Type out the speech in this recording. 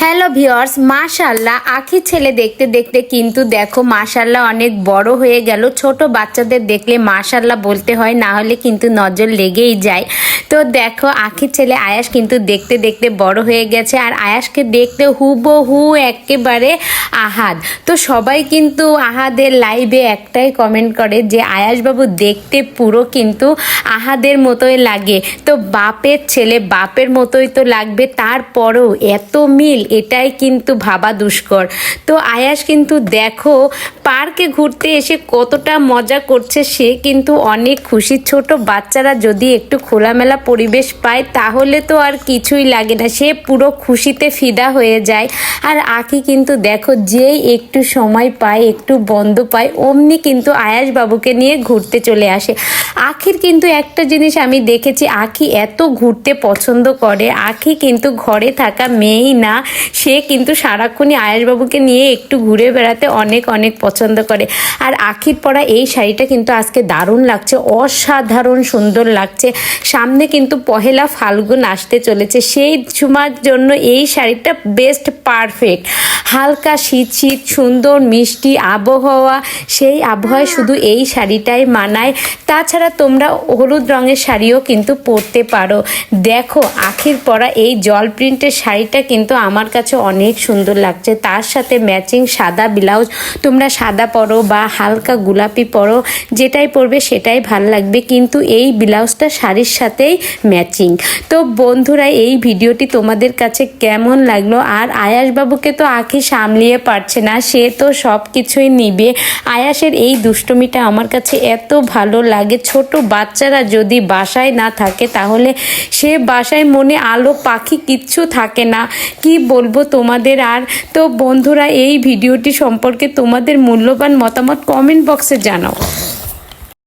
Hello viewers, মাশাআল্লাহ আঁখি ছেলে দেখতে দেখতে কিন্তু দেখো মাশাআল্লাহ অনেক বড় হয়ে গেল। ছোট বাচ্চাদের দেখলে মাশাআল্লাহ বলতে হয়, না হলে কিন্তু নজর লেগেই যায়। তো দেখো আঁখি ছেলে আয়াস কিন্তু দেখতে দেখতে বড় হয়ে গেছে, আর আয়াসকে দেখতে হুবহু একেবারে আহাদ। তো সবাই কিন্তু আহাদের লাইভে একটাই কমেন্ট করে যে আয়াস বাবু দেখতে পুরো কিন্তু আহাদের মতোই লাগে। তো বাপের ছেলে বাপের মতোই তো লাগবে, তারপরেও এত মিল, এটাই কিন্তু ভাবা দুষ্কর। তো আয়াস কিন্তু দেখো পার্কে ঘুরতে এসে কতটা মজা করছে, সে কিন্তু অনেক খুশি। ছোট বাচ্চারা যদি একটু খোলামেলা পরিবেশ পায় তাহলে তো আর কিছুই লাগে না, সে পুরো খুশিতে ফিদা হয়ে যায়। আর আঁখি কিন্তু দেখো যেই একটু সময় পায়, একটু বন্ধ পায়, অমনি কিন্তু আয়াস বাবুকে নিয়ে ঘুরতে চলে আসে। আঁখির কিন্তু একটা জিনিস আমি দেখেছি, আঁখি এত ঘুরতে পছন্দ করে। আঁখি কিন্তু ঘরে থাকা মেয়েই না, সে কিন্তু সারাক্ষণই আয়াসবাবুকে নিয়ে একটু ঘুরে বেড়াতে অনেক অনেক পছন্দ করে। আর আঁখির পরা এই শাড়িটা কিন্তু আজকে দারুণ লাগছে, অসাধারণ সুন্দর লাগছে। সামনে কিন্তু পহেলা ফাল্গুন আসতে চলেছে, সেই সময়ের জন্য এই শাড়িটা বেস্ট পারফেক্ট। হালকা শীত শীত সুন্দর মিষ্টি আবহাওয়া, সেই আবহাওয়ায় শুধু এই শাড়িটাই মানায়। তাছাড়া তোমরা হলুদ রঙের শাড়িও কিন্তু পরতে পারো। দেখো আঁখির পরা এই জল প্রিন্টের শাড়িটা কিন্তু আমার কাছে অনেক সুন্দর লাগছে। তার সাথে ম্যাচিং সাদা ব্লাউজ, তোমরা সাদা পরো বা হালকা গোলাপি পরো, যেটাই পরবে সেটাই ভাল লাগবে, কিন্তু এই ব্লাউজটা শাড়ির সাথেই ম্যাচিং। তো বন্ধুরা, এই ভিডিওটি তোমাদের কাছে কেমন লাগলো? আর আয়াসবাবুকে তো আঁখি সামলিয়ে পারছে না, সে তো সব কিছুই নিবে। আয়াসের এই দুষ্টমিটা আমার কাছে এত ভালো লাগে। ছোট বাচ্চারা যদি বাসায় না থাকে তাহলে সে বাসায় মনে আলো পাখি কিচ্ছু থাকে না, কি বলবো তোমাদের। আর তো বন্ধুরা, এই ভিডিওটি সম্পর্কে তোমাদের মূল্যবান মতামত কমেন্ট বক্সে জানাও।